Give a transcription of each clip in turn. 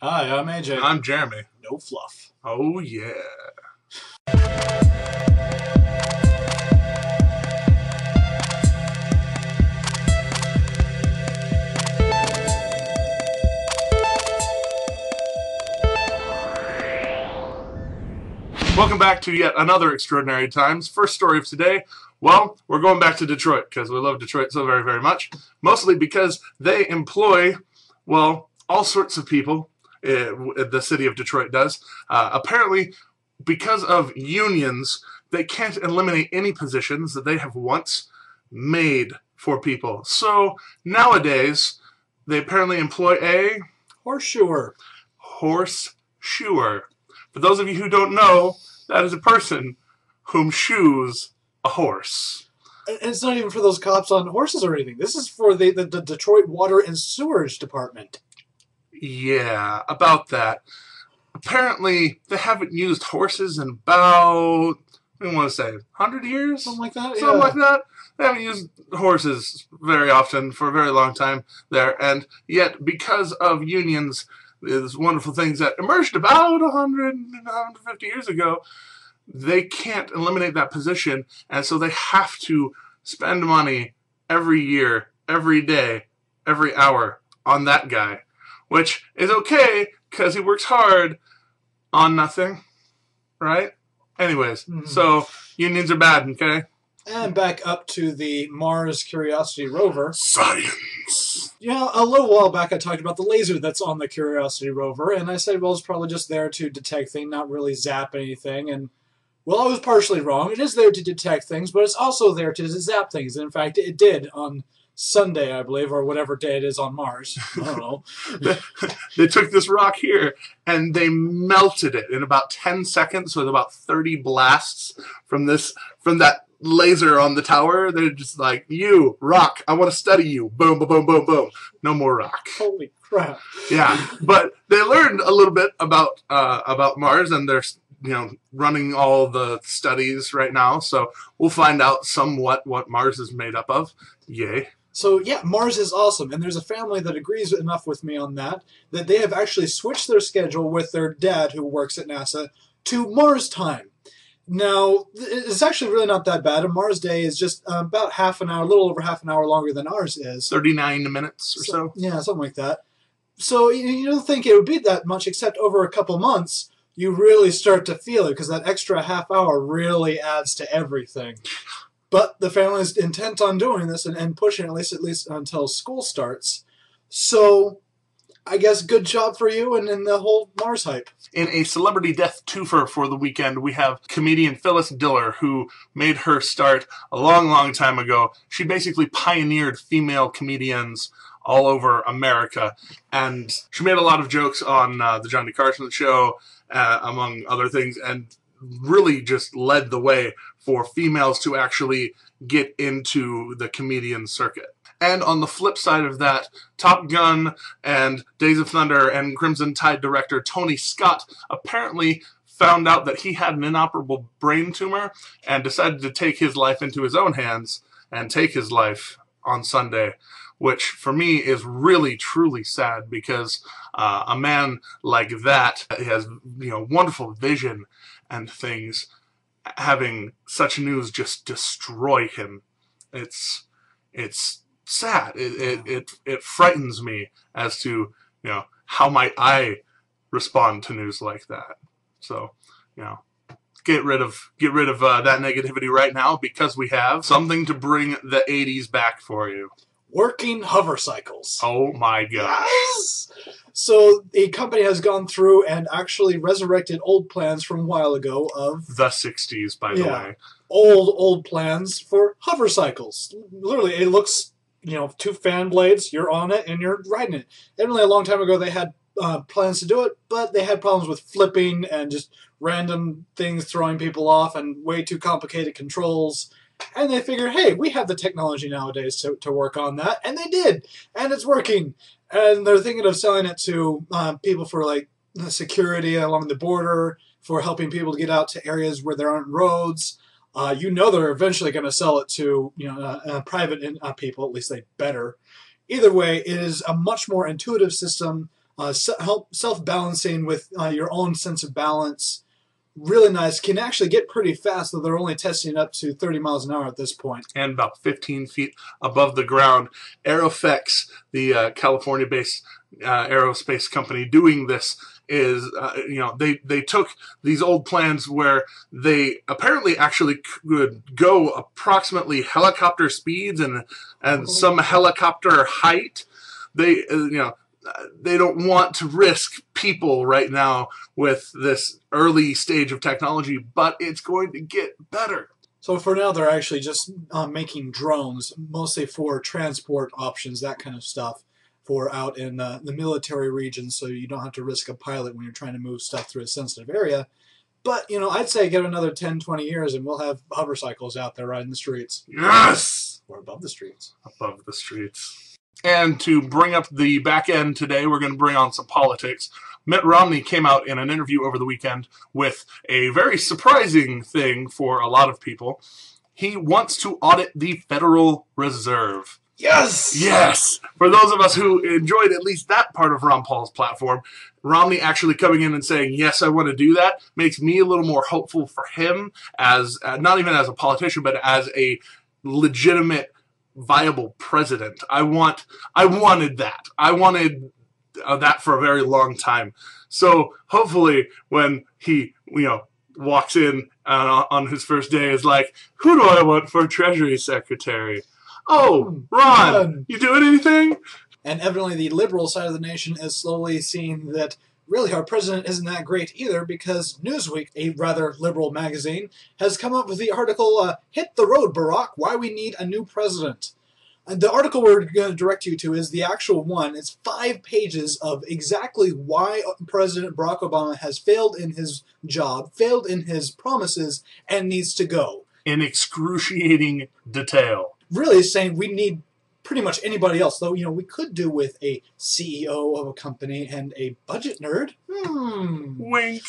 Hi, I'm AJ. I'm Jeremy. No fluff. Oh, yeah. Welcome back to yet another Extraordinary Times. First story of today. Well, we're going back to Detroit because we love Detroit so very, very much. Mostly because they employ, well, all sorts of people. The city of Detroit does. Apparently, because of unions, they can't eliminate any positions that they have once made for people. So nowadays, they apparently employ a Horseshoer. Horseshoer. For those of you who don't know, that is a person whom shoes a horse. And it's not even for those cops on horses or anything. This is for the Detroit Water and Sewerage Department. Yeah, about that. Apparently, they haven't used horses in about, I want to say, 100 years? Something like that, Something like that. They haven't used horses very often for a very long time there. And yet, because of unions, these wonderful things that emerged about 100, 150 years ago, they can't eliminate that position, and so they have to spend money every year, every day, every hour on that guy, which is okay because he works hard on nothing, right? Anyways, so unions are bad, okay? And back up to the Mars Curiosity rover. Science. Yeah, a little while back I talked about the laser that's on the Curiosity rover, and I said, well, it's probably just there to detect things, not really zap anything, and well, I was partially wrong. It is there to detect things, but it's also there to zap things. And in fact, it did on Sunday, I believe, or whatever day it is on Mars. I don't know. They took this rock here, and they melted it in about 10 seconds with about 30 blasts from that laser on the tower. They're just like, you, rock, I want to study you. Boom, boom, boom, boom, boom. No more rock. Holy crap. Yeah, but they learned a little bit about Mars, and they're running all the studies right now, so we'll find out somewhat what Mars is made up of. Yay. So, yeah, Mars is awesome, and there's a family that agrees enough with me on that they have actually switched their schedule with their dad, who works at NASA, to Mars time. Now, it's actually really not that bad. A Mars day is just about half an hour, a little over half an hour longer than ours is. 39 minutes or so. Yeah, something like that. So, you don't think it would be that much, except over a couple months, you really start to feel it, because that extra half hour really adds to everything. But the family is intent on doing this and pushing it, at least until school starts. So, I guess good job for you and in the whole Mars hype. In a celebrity death twofer for the weekend, we have comedian Phyllis Diller, who made her start a long, long time ago. She basically pioneered female comedians all over America, and she made a lot of jokes on the Johnny Carson show, among other things, and really just led the way for females to actually get into the comedian circuit. And on the flip side of that, Top Gun and Days of Thunder and Crimson Tide director Tony Scott apparently found out that he had an inoperable brain tumor and decided to take his life into his own hands and take his life on Sunday, which for me is really, truly sad, because a man like that has, wonderful vision and things, having such news just destroy him. It's sad. It frightens me as to, how might I respond to news like that. So, get rid of that negativity right now, because we have something to bring the 80s back for you. Working hovercycles. Oh my gosh. Yes! So the company has gone through and actually resurrected old plans from a while ago of the 60s, by the way. Old plans for hovercycles. Literally, it looks, two fan blades, you're on it and you're riding it. Evidently, a long time ago they had plans to do it, but they had problems with flipping and just random things throwing people off and way too complicated controls. And they figured, hey, we have the technology nowadays to work on that. And they did. And it's working. And they're thinking of selling it to people for, like, the security along the border, for helping people to get out to areas where there aren't roads. They're eventually going to sell it to private people. At least they better. Either way, it is a much more intuitive system, help self-balancing with your own sense of balance. Really nice. Can actually get pretty fast, though they're only testing it up to 30 miles an hour at this point. And about 15 feet above the ground. Aerofex, the California-based aerospace company doing this, is, they took these old plans where they apparently actually could go approximately helicopter speeds and some helicopter height. They don't want to risk people right now with this early stage of technology, but it's going to get better. So for now, they're actually just making drones, mostly for transport options, that kind of stuff, for out in the military regions, so you don't have to risk a pilot when you're trying to move stuff through a sensitive area. But, I'd say give it another 10, 20 years, and we'll have hovercycles out there riding the streets. Yes! Or above the streets. Above the streets. And to bring up the back end today, we're going to bring on some politics. Mitt Romney came out in an interview over the weekend with a very surprising thing for a lot of people. He wants to audit the Federal Reserve. Yes! Yes! For those of us who enjoyed at least that part of Ron Paul's platform, Romney actually coming in and saying, yes, I want to do that, makes me a little more hopeful for him as, not even as a politician, but as a legitimate viable president. I wanted that. I wanted that for a very long time. So hopefully when he, walks in on his first day is like, who do I want for Treasury Secretary? Oh, Ron, you doing anything? And evidently the liberal side of the nation is slowly seeing that really our president isn't that great either, because Newsweek, a rather liberal magazine, has come up with the article, Hit the Road, Barack, Why We Need a New President. And the article we're going to direct you to is the actual one. It's 5 pages of exactly why President Barack Obama has failed in his job, failed in his promises, and needs to go. In excruciating detail. Really saying we need pretty much anybody else, though, we could do with a CEO of a company and a budget nerd. Wink.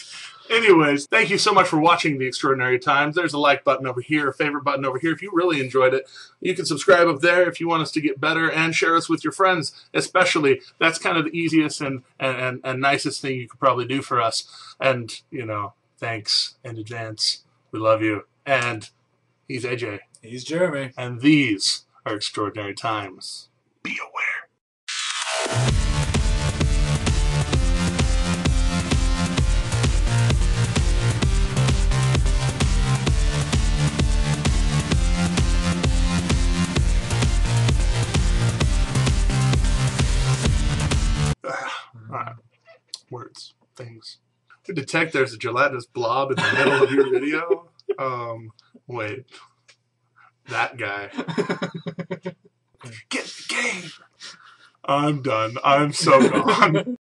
Anyways, thank you so much for watching The Extraordinary Times. There's a like button over here, a favorite button over here. If you really enjoyed it, you can subscribe up there if you want us to get better, and share us with your friends, especially. That's kind of the easiest and nicest thing you could probably do for us. And, thanks in advance. We love you. And he's AJ. He's Jeremy. And these are Extraordinary Times. Be aware. Words, things. To detect there's a gelatinous blob in the middle of your video. Wait. That guy. Get the game. I'm done. I'm so gone.